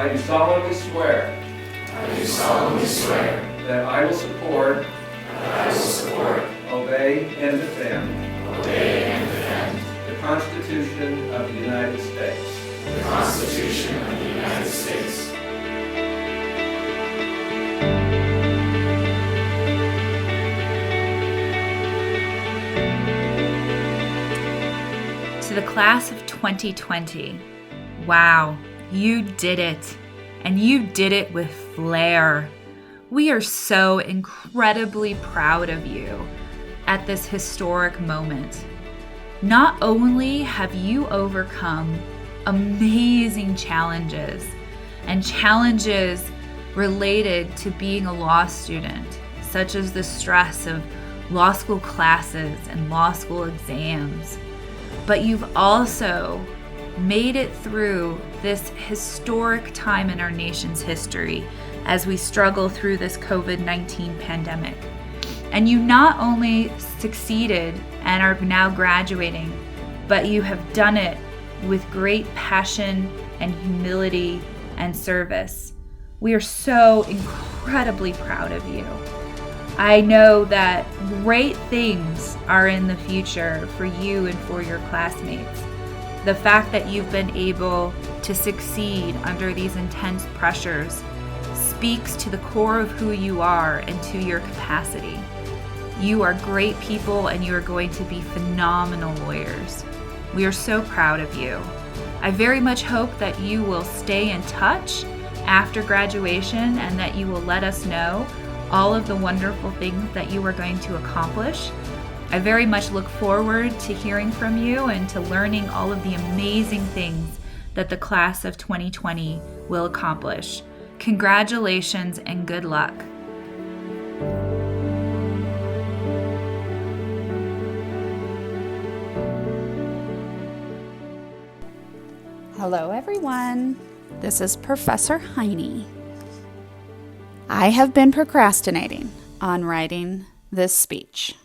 I do solemnly swear that I will support, obey, and defend the Constitution of the United States. To the class of 2020, wow, you did it. And you did it with flair. We are so incredibly proud of you at this historic moment. Not only have you overcome amazing challenges and challenges related to being a law student, such as the stress of law school classes and law school exams, but you've also made it through this historic time in our nation's history as we struggle through this COVID-19 pandemic. And you not only succeeded and are now graduating, but you have done it with great passion and humility and service. We are so incredibly proud of you. I know that great things are in the future for you and for your classmates. The fact that you've been able to succeed under these intense pressures speaks to the core of who you are and to your capacity. You are great people and you are going to be phenomenal lawyers. We are so proud of you. I very much hope that you will stay in touch after graduation and that you will let us know all of the wonderful things that you are going to accomplish. I very much look forward to hearing from you and to learning all of the amazing things that the class of 2020 will accomplish. Congratulations and good luck. Hello everyone, this is Professor Heine. I have been procrastinating on writing this speech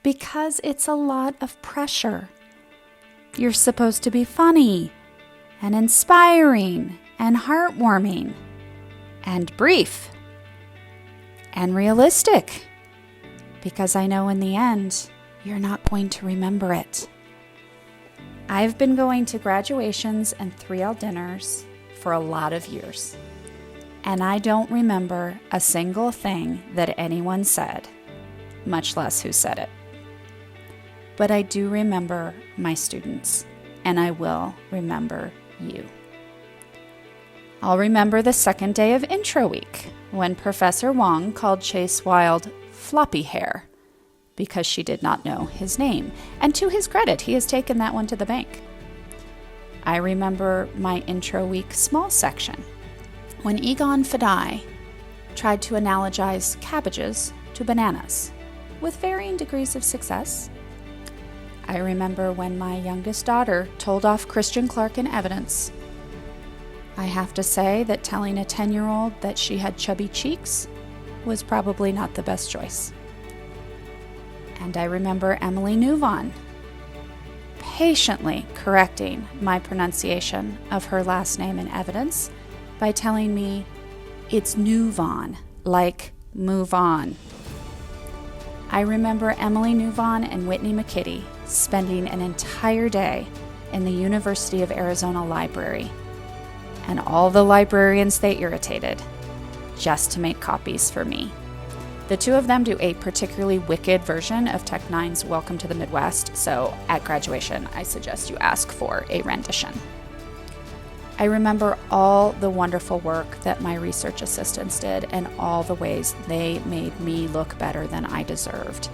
because it's a lot of pressure. You're supposed to be funny and inspiring and heartwarming and brief and realistic, because I know in the end you're not going to remember it. I've been going to graduations and 3L dinners for a lot of years, and I don't remember a single thing that anyone said, much less who said it. But I do remember my students, and I will remember you. I'll remember the second day of intro week when Professor Wong called Chase Wilde floppy hair because she did not know his name. And to his credit, he has taken that one to the bank. I remember my intro week small section when Egon Fadai tried to analogize cabbages to bananas with varying degrees of success. I remember when my youngest daughter told off Christian Clark in evidence. I have to say that telling a 10-year-old that she had chubby cheeks was probably not the best choice. And I remember Emily Newvon patiently correcting my pronunciation of her last name in evidence by telling me it's Newvon, like move on. I remember Emily Newvon and Whitney McKitty spending an entire day in the University of Arizona Library, and all the librarians they irritated just to make copies for me. The two of them do a particularly wicked version of Tech Nine's Welcome to the Midwest, so at graduation, I suggest you ask for a rendition. I remember all the wonderful work that my research assistants did and all the ways they made me look better than I deserved.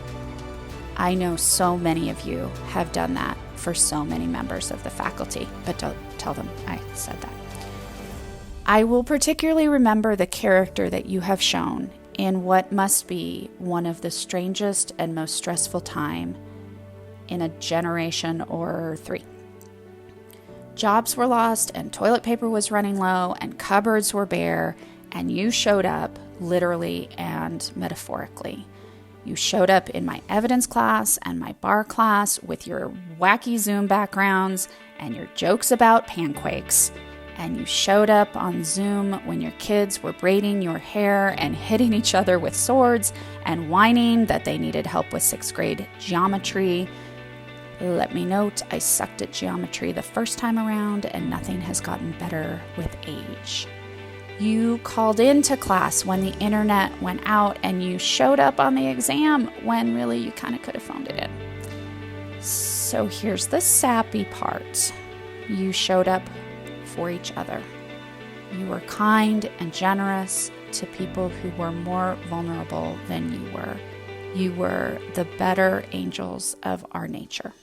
I know so many of you have done that for so many members of the faculty, but don't tell them I said that. I will particularly remember the character that you have shown in what must be one of the strangest and most stressful time in a generation or three. Jobs were lost and toilet paper was running low and cupboards were bare, and you showed up literally and metaphorically. You showed up in my evidence class and my bar class with your wacky Zoom backgrounds and your jokes about panquakes, and you showed up on Zoom when your kids were braiding your hair and hitting each other with swords and whining that they needed help with 6th grade geometry. Let me note, I sucked at geometry the first time around, and nothing has gotten better with age. You called into class when the internet went out, and you showed up on the exam when really you kind of could have phoned it in. So here's the sappy part. You showed up for each other. You were kind and generous to people who were more vulnerable than you were. You were the better angels of our nature.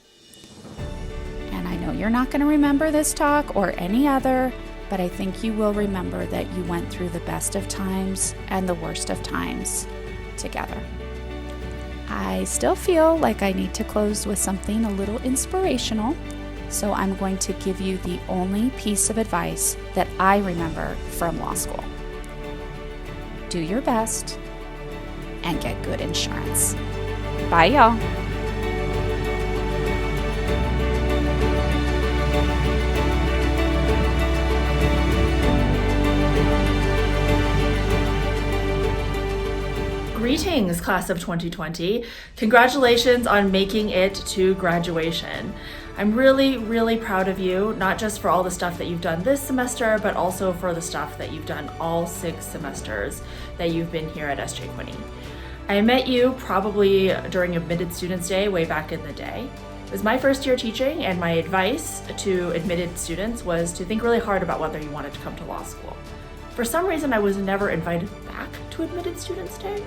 And I know you're not going to remember this talk or any other, but I think you will remember that you went through the best of times and the worst of times together. I still feel like I need to close with something a little inspirational, so I'm going to give you the only piece of advice that I remember from law school. Do your best and get good insurance. Bye, y'all. Greetings, class of 2020. Congratulations on making it to graduation. I'm really, really proud of you, not just for all the stuff that you've done this semester, but also for the stuff that you've done all 6 semesters that you've been here at SJ Quinney. I met you probably during Admitted Students Day way back in the day. It was my first year teaching, and my advice to admitted students was to think really hard about whether you wanted to come to law school. For some reason, I was never invited back to Admitted Students Day.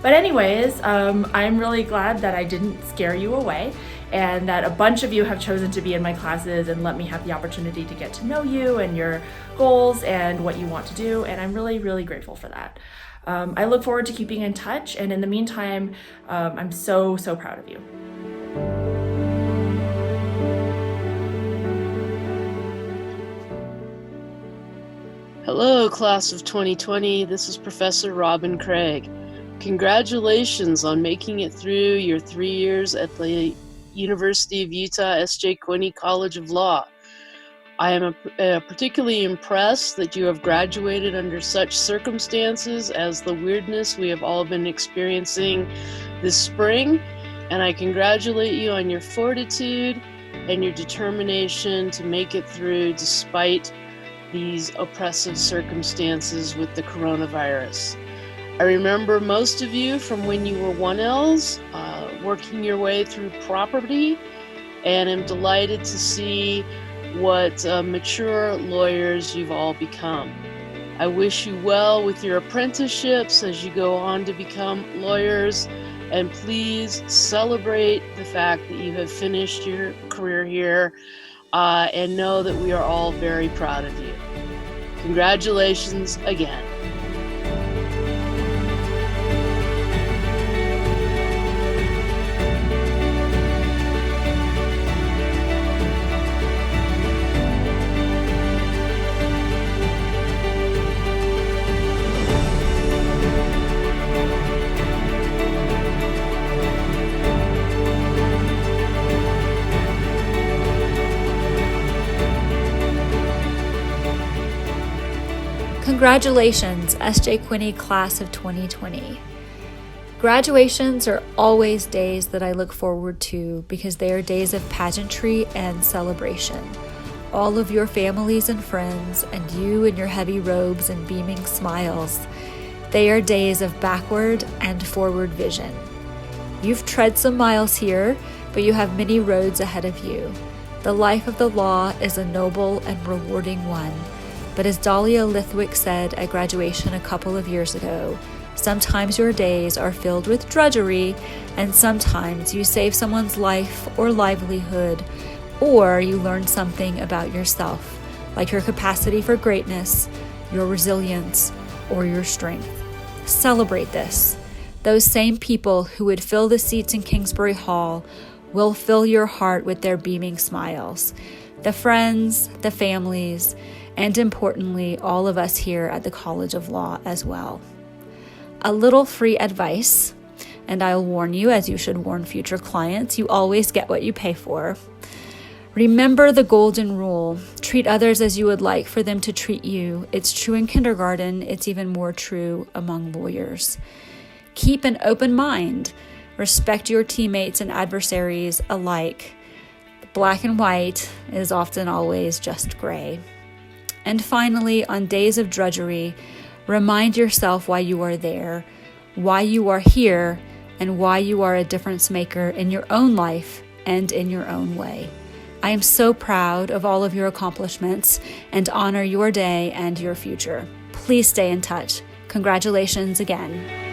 But anyways, I'm really glad that I didn't scare you away and that a bunch of you have chosen to be in my classes and let me have the opportunity to get to know you and your goals and what you want to do. And I'm really, really grateful for that. I look forward to keeping in touch. And in the meantime, I'm so, so proud of you. Hello, class of 2020. This is Professor Robin Craig. Congratulations on making it through your 3 years at the University of Utah SJ Quinney College of Law. I am particularly impressed that you have graduated under such circumstances as the weirdness we have all been experiencing this spring, and I congratulate you on your fortitude and your determination to make it through despite these oppressive circumstances with the coronavirus. I remember most of you from when you were 1Ls, working your way through property, and am delighted to see what mature lawyers you've all become. I wish you well with your apprenticeships as you go on to become lawyers, and please celebrate the fact that you have finished your career here, and know that we are all very proud of you. Congratulations again. Congratulations, SJ Quinney Class of 2020. Graduations are always days that I look forward to because they are days of pageantry and celebration. All of your families and friends, and you in your heavy robes and beaming smiles, they are days of backward and forward vision. You've tread some miles here, but you have many roads ahead of you. The life of the law is a noble and rewarding one. But as Dahlia Lithwick said at graduation a couple of years ago, sometimes your days are filled with drudgery, and sometimes you save someone's life or livelihood, or you learn something about yourself, like your capacity for greatness, your resilience, or your strength. Celebrate this. Those same people who would fill the seats in Kingsbury Hall will fill your heart with their beaming smiles. The friends, the families, and importantly, all of us here at the College of Law as well. A little free advice, and I'll warn you, as you should warn future clients, you always get what you pay for. Remember the golden rule. Treat others as you would like for them to treat you. It's true in kindergarten. It's even more true among lawyers. Keep an open mind. Respect your teammates and adversaries alike. Black and white is often always just gray. And finally, on days of drudgery, remind yourself why you are there, why you are here, and why you are a difference maker in your own life and in your own way. I am so proud of all of your accomplishments and honor your day and your future. Please stay in touch. Congratulations again.